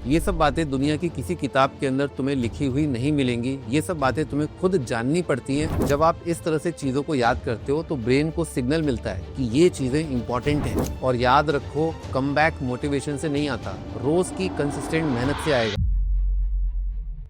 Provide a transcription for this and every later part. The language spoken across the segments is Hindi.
ये सब बातें दुनिया की किसी किताब के अंदर तुम्हें लिखी हुई नहीं मिलेंगी। ये सब बातें तुम्हें खुद जाननी पड़ती हैं। जब आप इस तरह से चीजों को याद करते हो तो ब्रेन को सिग्नल मिलता है कि ये चीजें इंपॉर्टेंट हैं। और याद रखो, कमबैक मोटिवेशन से नहीं आता, रोज की कंसिस्टेंट मेहनत से आएगा।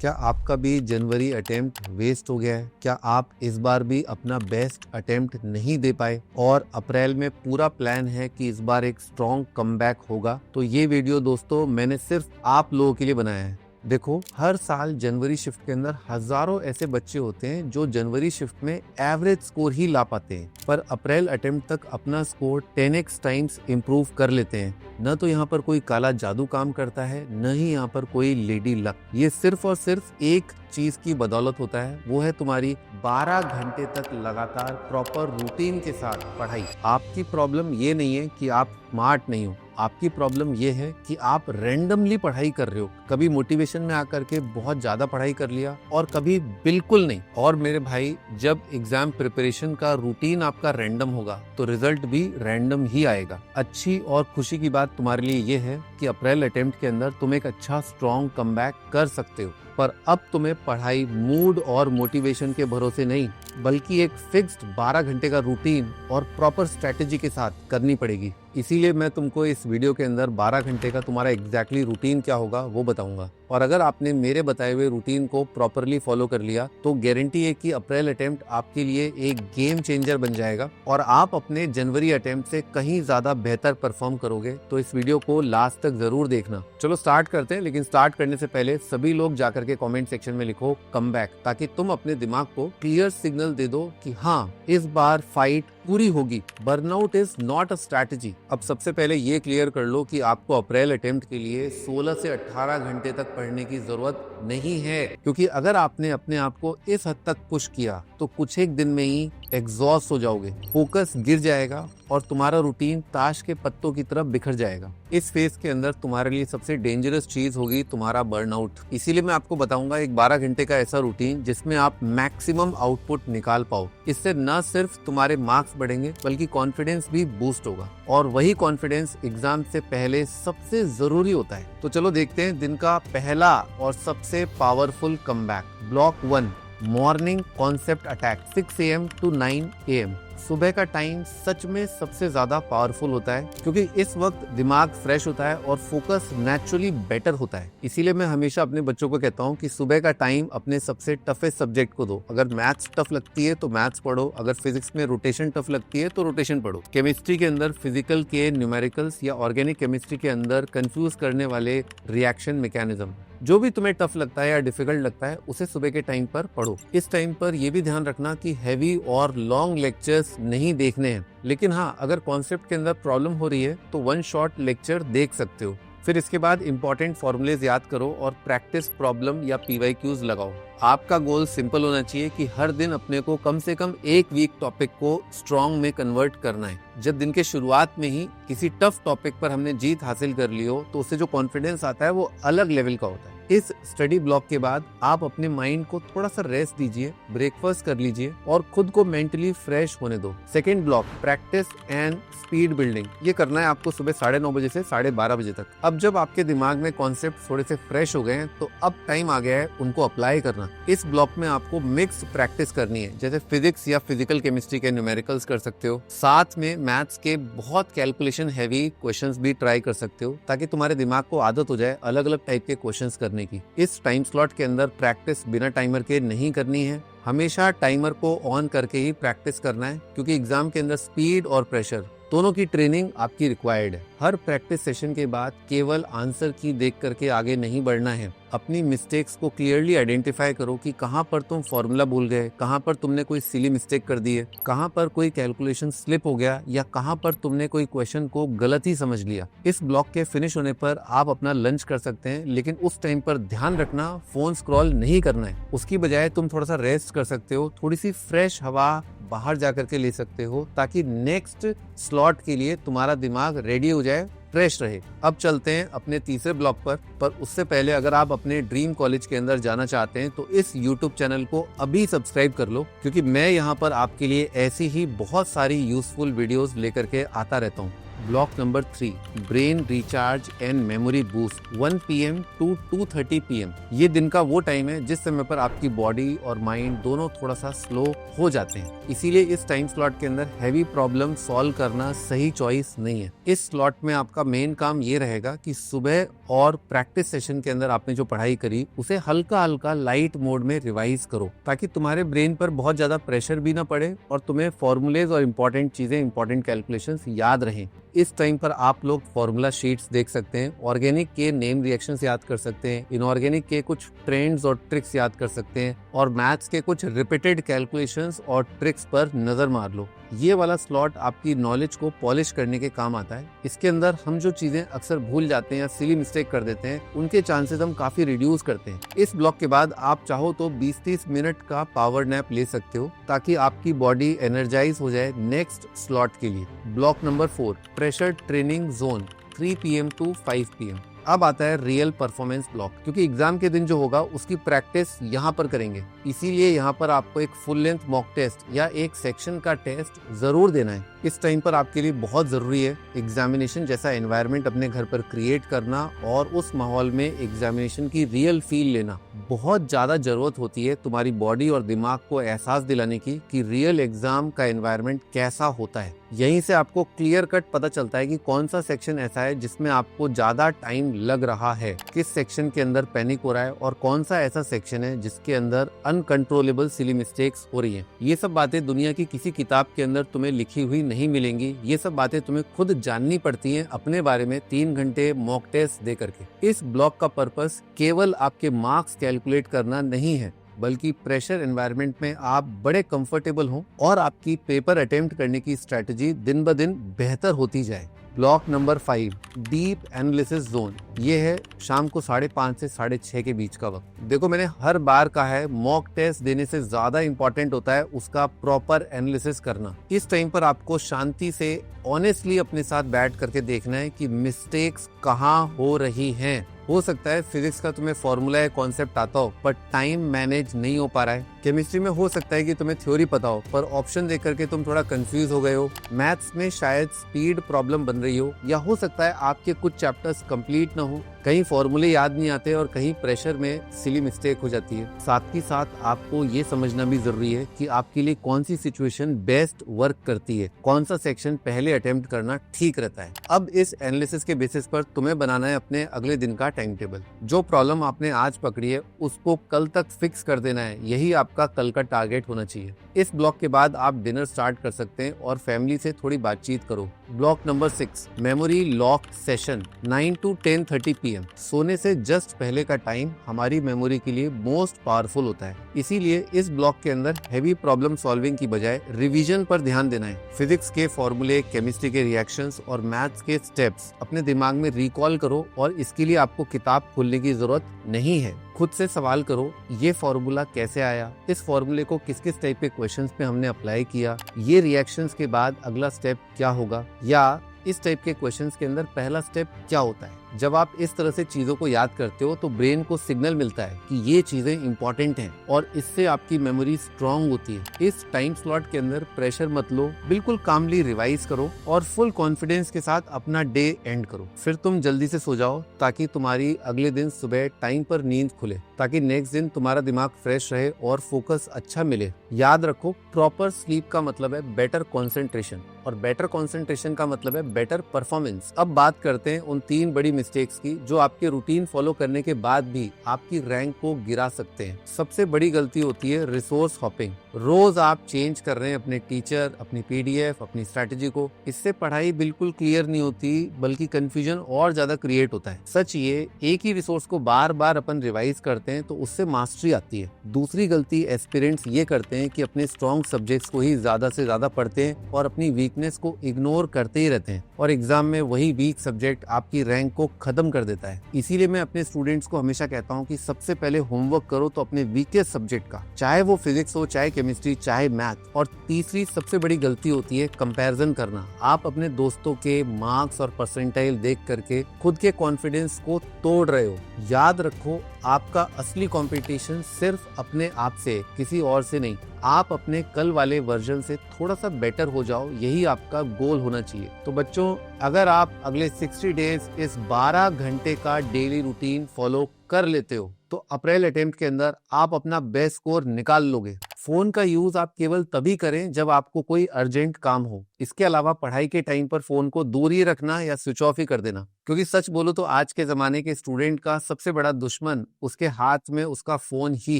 क्या आपका भी जनवरी अटेम्प्ट वेस्ट हो गया है? क्या आप इस बार भी अपना बेस्ट अटेम्प्ट नहीं दे पाए और अप्रैल में पूरा प्लान है कि इस बार एक स्ट्रॉन्ग कमबैक होगा? तो ये वीडियो दोस्तों मैंने सिर्फ आप लोगों के लिए बनाया है। देखो, हर साल जनवरी शिफ्ट के अंदर हजारों ऐसे बच्चे होते हैं जो जनवरी शिफ्ट में एवरेज स्कोर ही ला पाते हैं, पर अप्रैल अटेम्प्ट तक अपना स्कोर 10x टाइम्स इम्प्रूव कर लेते हैं। न तो यहाँ पर कोई काला जादू काम करता है, न ही यहाँ पर कोई लेडी लक। ये सिर्फ और सिर्फ एक चीज की बदौलत होता है, वो है तुम्हारी 12 घंटे तक लगातार प्रॉपर रूटीन के साथ पढ़ाई। आपकी प्रॉब्लम ये नहीं है कि आप स्मार्ट नहीं हो, आपकी प्रॉब्लम ये है कि आप रैंडमली पढ़ाई कर रहे हो। कभी मोटिवेशन में आकर के बहुत ज्यादा पढ़ाई कर लिया और कभी बिल्कुल नहीं। और मेरे भाई, जब एग्जाम प्रिपरेशन का रूटीन आपका रैंडम होगा तो रिजल्ट भी रैंडम ही आएगा। अच्छी और खुशी की बात तुम्हारे लिए ये है कि अप्रैल अटेम्प्ट के अंदर तुम एक अच्छा स्ट्रॉन्ग कमबैक कर सकते हो, पर अब तुम्हें पढ़ाई मूड और मोटिवेशन के भरोसे नहीं, बल्कि एक फिक्स्ड 12 घंटे का रूटीन और प्रॉपर स्ट्रेटेजी के साथ करनी पड़ेगी। इसीलिए मैं तुमको इस वीडियो के अंदर 12 घंटे का तुम्हारा एग्जैक्टली रूटीन क्या होगा वो बताऊंगा। और अगर आपने मेरे बताए हुए रूटीन को प्रॉपरली फॉलो कर लिया तो गारंटी है कि अप्रैल अटेम्प्ट आपके लिए एक गेम चेंजर बन जाएगा और आप अपने जनवरी अटेम्प्ट से कहीं ज्यादा बेहतर परफॉर्म करोगे। तो इस वीडियो को लास्ट तक जरूर देखना। चलो स्टार्ट करते हैं, लेकिन स्टार्ट करने से पहले सभी लोग जाकर के कमेंट सेक्शन में लिखो कमबैक, ताकि तुम अपने दिमाग को क्लियर सिग्नल दे दो कि हाँ, इस बार फाइट पूरी होगी। Burnout is not a strategy. अब सबसे पहले ये क्लियर कर लो कि आपको अप्रैल अटेम्प्ट के लिए 16 से 18 घंटे तक पढ़ने की जरूरत नहीं है, क्योंकि अगर आपने अपने आप को इस हद तक पुश किया तो कुछ एक दिन में ही एग्जॉस्ट हो जाओगे, फोकस गिर जाएगा और तुम्हारा रूटीन ताश के पत्तों की तरफ बिखर जाएगा। इस फेज के अंदर तुम्हारे लिए सबसे डेंजरस चीज होगी तुम्हारा बर्नआउट। इसीलिए मैं आपको बताऊंगा एक 12 घंटे का ऐसा रूटीन जिसमें आप मैक्सिमम आउटपुट निकाल पाओ। इससे न सिर्फ तुम्हारे मार्क्स बढ़ेंगे बल्कि कॉन्फिडेंस भी बूस्ट होगा, और वही कॉन्फिडेंस एग्जाम से पहले सबसे जरूरी होता है। तो चलो देखते हैं दिन का पहला और सबसे powerful comeback. Block 1, morning concept attack, 6 AM to 9 AM। सुबह का टाइम सच में सबसे ज्यादा पावरफुल होता है, क्योंकि इस वक्त दिमाग फ्रेश होता है और फोकस नेचुरली बेटर होता है। इसीलिए मैं हमेशा अपने बच्चों को कहता हूँ कि सुबह का टाइम अपने सबसे टफेस्ट सब्जेक्ट को दो। अगर मैथ्स टफ लगती है तो मैथ्स पढ़ो, अगर फिजिक्स में रोटेशन टफ लगती है तो रोटेशन पढ़ो, केमिस्ट्री के अंदर फिजिकल के न्यूमेरिकल्स या ऑर्गेनिक केमिस्ट्री के अंदर कंफ्यूज करने वाले रिएक्शन मैकेनिज्म, जो भी तुम्हें टफ लगता है या डिफिकल्ट लगता है उसे सुबह के टाइम पर पढ़ो। इस टाइम पर यह भी ध्यान रखना कि हैवी और लॉन्ग लेक्चर्स नहीं देखने हैं, लेकिन हाँ, अगर कॉन्सेप्ट के अंदर प्रॉब्लम हो रही है तो 1 शॉर्ट लेक्चर देख सकते हो। फिर इसके बाद इंपॉर्टेंट फॉर्मूलेज याद करो और प्रैक्टिस प्रॉब्लम या PYQs लगाओ। आपका गोल सिंपल होना चाहिए कि हर दिन अपने को कम से कम एक वीक टॉपिक को स्ट्रॉन्ग में कन्वर्ट करना है। जब दिन के शुरुआत में ही किसी टफ टॉपिक पर हमने जीत हासिल कर ली हो तो उससे जो कॉन्फिडेंस आता है वो अलग लेवल का होता है। इस स्टडी ब्लॉक के बाद आप अपने माइंड को थोड़ा सा रेस्ट दीजिए, ब्रेकफास्ट कर लीजिए और खुद को मेंटली फ्रेश होने दो। Second block, practice and speed building. ये करना है आपको सुबह 9:30 बजे से 12:30 बजे तक। अब जब आपके दिमाग में कॉन्सेप्ट थोड़े से फ्रेश हो गए हैं तो अब टाइम आ गया है उनको अप्लाई करना। इस ब्लॉक में आपको मिक्स प्रैक्टिस करनी है, जैसे फिजिक्स या फिजिकल केमिस्ट्री के न्यूमेरिकल्स कर सकते हो, साथ में मैथ्स के बहुत कैलकुलेशन हैवी क्वेश्चंस भी ट्राई कर सकते हो, ताकि तुम्हारे दिमाग को आदत हो जाए अलग अलग टाइप के क्वेश्चंस करने की। इस टाइम स्लॉट के अंदर प्रैक्टिस बिना टाइमर के नहीं करनी है, हमेशा टाइमर को ऑन करके ही प्रैक्टिस करना है, क्योंकि एग्जाम के अंदर स्पीड और प्रेशर दोनों की ट्रेनिंग आपकी रिक्वायर्ड है। हर प्रैक्टिस सेशन के बाद केवल आंसर की देख करके आगे नहीं बढ़ना है। अपनी मिस्टेक्स को क्लियरली आइडेंटिफाई करो कि कहाँ पर तुम फॉर्मूला भूल गए, कहाँ पर तुमने कोई सिली मिस्टेक कर दी है, कहाँ पर कोई कैलकुलेशन स्लिप हो गया या कहाँ पर तुमने कोई क्वेश्चन को गलत ही समझ लिया। इस ब्लॉक के फिनिश होने पर आप अपना लंच कर सकते हैं, लेकिन उस टाइम पर ध्यान रखना फोन स्क्रॉल नहीं करना है। उसकी बजाय तुम थोड़ा सा रेस्ट कर सकते हो, थोड़ी सी फ्रेश हवा बाहर जाकर के ले सकते हो, ताकि नेक्स्ट स्लॉट के लिए तुम्हारा दिमाग रेडी हो जाए, फ्रेश रहे। अब चलते हैं अपने तीसरे ब्लॉक पर उससे पहले अगर आप अपने ड्रीम कॉलेज के अंदर जाना चाहते हैं तो इस YouTube चैनल को अभी सब्सक्राइब कर लो, क्योंकि मैं यहाँ पर आपके लिए ऐसी ही बहुत सारी यूजफुल वीडियोस लेकर के आता रहता हूँ। Block number 3, brain recharge and memory boost 1 PM to 2:30 PM। ये दिन का वो टाइम है जिस समय पर आपकी बॉडी और माइंड दोनों थोड़ा सा स्लो हो जाते हैं। इसीलिए इस टाइम स्लॉट के अंदर हैवी प्रॉब्लम सॉल्व करना सही चॉइस नहीं है। इस स्लॉट में आपका मेन काम ये रहेगा कि सुबह और प्रैक्टिस सेशन के अंदर आपने जो पढ़ाई करी उसे हल्का हल्का लाइट मोड में रिवाइज करो, ताकि तुम्हारे ब्रेन पर बहुत ज्यादा प्रेशर भी ना पड़े और तुम्हें फॉर्मूलेज और इंपॉर्टेंट चीजें, इंपॉर्टेंट कैलकुलेशंस याद रहें। इस टाइम पर आप लोग फॉर्मूला शीट्स देख सकते हैं, ऑर्गेनिक के नेम रिएक्शंस याद कर सकते हैं, इनऑर्गेनिक के कुछ ट्रेंड्स और ट्रिक्स याद कर सकते हैं और मैथ्स के कुछ रिपीटेड कैलकुलेशंस और ट्रिक्स पर नजर मार लो। ये वाला स्लॉट आपकी नॉलेज को पॉलिश करने के काम आता है। इसके अंदर हम जो चीजें अक्सर भूल जाते हैं या सिली मिस्टेक कर देते हैं, उनके चांसेस हम काफी रिड्यूस करते हैं। इस ब्लॉक के बाद आप चाहो तो 20-30 मिनट का पावर नैप ले सकते हो, ताकि आपकी बॉडी एनर्जाइज हो जाए नेक्स्ट स्लॉट के लिए। Block number 4, pressure training zone 3 PM to 5 PM। अब आता है रियल परफॉर्मेंस ब्लॉक, क्योंकि एग्जाम के दिन जो होगा उसकी प्रैक्टिस यहाँ पर करेंगे। इसीलिए यहाँ पर आपको एक फुल लेंथ मॉक टेस्ट या एक सेक्शन का टेस्ट जरूर देना है। इस टाइम पर आपके लिए बहुत जरूरी है एग्जामिनेशन जैसा एनवायरनमेंट अपने घर पर क्रिएट करना और उस माहौल में एग्जामिनेशन की रियल फील लेना। बहुत ज्यादा जरूरत होती है तुम्हारी बॉडी और दिमाग को एहसास दिलाने की कि रियल एग्जाम का एनवायरनमेंट कैसा होता है। यहीं से आपको क्लियर कट पता चलता है कि कौन सा सेक्शन ऐसा है जिसमें आपको ज्यादा टाइम लग रहा है, किस सेक्शन के अंदर पैनिक हो रहा है और कौन सा ऐसा सेक्शन है जिसके अंदर अनकंट्रोलेबल सिली मिस्टेक्स हो रही हैं। ये सब बातें दुनिया की किसी किताब के अंदर तुम्हें लिखी हुई नहीं मिलेंगी। ये सब बातें तुम्हें खुद जाननी पड़ती हैं अपने बारे में 3 घंटे मॉक टेस्ट दे करके। इस ब्लॉक का पर्पस केवल आपके मार्क्स कैलकुलेट करना नहीं है, बल्कि प्रेशर एनवायरनमेंट में आप बड़े कंफर्टेबल हों और आपकी पेपर अटेम्प्ट करने की स्ट्रेटजी दिन ब दिन बेहतर होती जाए। Block number 5, deep analysis zone. ये है शाम को 5:30 से 6:30 के बीच का वक्त। देखो, मैंने हर बार कहा है मॉक टेस्ट देने से ज्यादा इंपॉर्टेंट होता है उसका प्रॉपर एनालिसिस करना। इस टाइम पर आपको शांति से ऑनेस्टली अपने साथ बैठ करके देखना है कि मिस्टेक्स कहाँ हो रही हैं। हो सकता है फिजिक्स का तुम्हें फॉर्मूला या कॉन्सेप्ट आता हो पर टाइम मैनेज नहीं हो पा रहा है। केमिस्ट्री में हो सकता है कि तुम्हें थ्योरी पता हो पर ऑप्शन देख करके तुम थोड़ा कंफ्यूज हो गए हो। मैथ्स में शायद स्पीड प्रॉब्लम बन रही हो, या हो सकता है आपके कुछ चैप्टर्स कंप्लीट ना हो, कहीं फॉर्मूले याद नहीं आते और कहीं प्रेशर में सिली मिस्टेक हो जाती है। साथ ही साथ आपको ये समझना भी जरूरी है कि आपके लिए कौन सी सिचुएशन बेस्ट वर्क करती है, कौन सा सेक्शन पहले अटेम्प्ट करना ठीक रहता है। अब इस एनालिसिस के बेसिस पर तुम्हें बनाना है अपने अगले दिन का टाइम टेबल। जो प्रॉब्लम आपने आज पकड़ी है उसको कल तक फिक्स कर देना है, यही आपका कल का टारगेट होना चाहिए। इस ब्लॉक के बाद आप डिनर स्टार्ट कर सकते हैं और फैमिली से थोड़ी बातचीत करो। Block number 6, memory lock session 9 to 10:30 PM। सोने से जस्ट पहले का टाइम हमारी मेमोरी के लिए मोस्ट पावरफुल होता है। इसीलिए इस ब्लॉक के अंदर हैवी प्रॉब्लम सॉल्विंग की बजाय रिवीजन पर ध्यान देना है। फिजिक्स के फॉर्मूले, केमिस्ट्री के रिएक्शंस और मैथ्स के स्टेप्स अपने दिमाग में रिकॉल करो और इसके लिए आपको किताब खोलने की जरूरत नहीं है। खुद से सवाल करो, ये फॉर्मूला कैसे आया, इस फॉर्मूले को किस किस टाइप के क्वेश्चंस पे हमने अप्लाई किया, ये रिएक्शंस के बाद अगला स्टेप क्या होगा, या इस टाइप के क्वेश्चंस के अंदर पहला स्टेप क्या होता है। जब आप इस तरह से चीजों को याद करते हो तो ब्रेन को सिग्नल मिलता है कि ये चीजें इंपॉर्टेंट हैं और इससे आपकी मेमोरी स्ट्रांग होती है। इस टाइम स्लॉट के अंदर प्रेशर मत लो, बिल्कुल कामली रिवाइज करो और फुल कॉन्फिडेंस के साथ अपना डे एंड करो। फिर तुम जल्दी से सो जाओ ताकि तुम्हारी अगले दिन सुबह टाइम पर नींद खुले, ताकि नेक्स्ट दिन तुम्हारा दिमाग फ्रेश रहे और फोकस अच्छा मिले। याद रखो, प्रॉपर स्लीप का मतलब है बेटर कॉन्सेंट्रेशन और बेटर कॉन्सेंट्रेशन का मतलब है बेटर परफॉर्मेंस। अब बात करते हैं उन 3 बड़ी मिस्टेक्स की जो आपके रूटीन फॉलो करने के बाद भी आपकी रैंक को गिरा सकते हैं। सबसे बड़ी गलती होती है रिसोर्स हॉपिंग। रोज आप चेंज कर रहे हैं अपने टीचर, अपनी PDF, अपनी स्ट्रैटेजी को। इससे पढ़ाई बिल्कुल क्लियर नहीं होती बल्कि कंफ्यूजन और ज्यादा क्रिएट होता है। सच ये, एक ही रिसोर्स को बार बार अपन रिवाइज करते हैं तो उससे मास्टरी आती है। दूसरी गलती एस्पिरेंट्स ये करते हैं कि अपने स्ट्रॉन्ग सब्जेक्ट्स को ही ज्यादा से ज्यादा पढ़ते हैं और अपनी वीकनेस को इग्नोर करते ही रहते हैं और एग्जाम में वही वीक सब्जेक्ट आपकी रैंक को खत्म कर देता है। इसीलिए मैं अपने स्टूडेंट्स को हमेशा कहता हूँ कि सबसे पहले होमवर्क करो तो अपने वीकेस्ट सब्जेक्ट का, चाहे वो फिजिक्स हो, चाहे केमिस्ट्री, चाहे मैथ। और तीसरी सबसे बड़ी गलती होती है कंपैरिजन करना। आप अपने दोस्तों के मार्क्स और परसेंटाइल देख करके खुद के कॉन्फिडेंस को तोड़ रहे हो। याद रखो, आपका असली कंपटीशन सिर्फ अपने आप से, किसी और से नहीं। आप अपने कल वाले वर्जन से थोड़ा सा बेटर हो जाओ, यही आपका गोल होना चाहिए। तो बच्चों, अगर आप अगले 60 डेज इस 12 घंटे का डेली रूटीन फॉलो कर लेते हो तो अप्रैल अटेम्प्ट के अंदर आप अपना बेस्ट स्कोर निकाल लोगे। फोन का यूज आप केवल तभी करें जब आपको कोई अर्जेंट काम हो। इसके अलावा पढ़ाई के टाइम पर फोन को दूर ही रखना या स्विच ऑफ ही कर देना, क्योंकि सच बोलो तो आज के जमाने के स्टूडेंट का सबसे बड़ा दुश्मन उसके हाथ में उसका फोन ही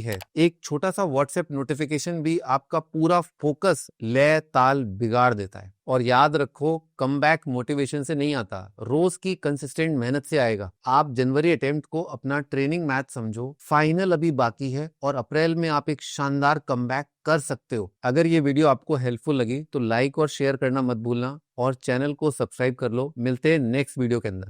है। एक छोटा सा व्हाट्सएप नोटिफिकेशन भी आपका पूरा फोकस, लय ताल बिगाड़ देता है। और याद रखो, कमबैक मोटिवेशन से नहीं आता, रोज की कंसिस्टेंट मेहनत से आएगा। आप जनवरी अटेम्प्ट को अपना ट्रेनिंग मैथ समझो, फाइनल अभी बाकी है और अप्रैल में आप एक शानदार कमबैक कर सकते हो। अगर ये वीडियो आपको हेल्पफुल लगी तो लाइक और शेयर करना मत भूलना और चैनल को सब्सक्राइब कर लो। मिलते हैं नेक्स्ट वीडियो के अंदर।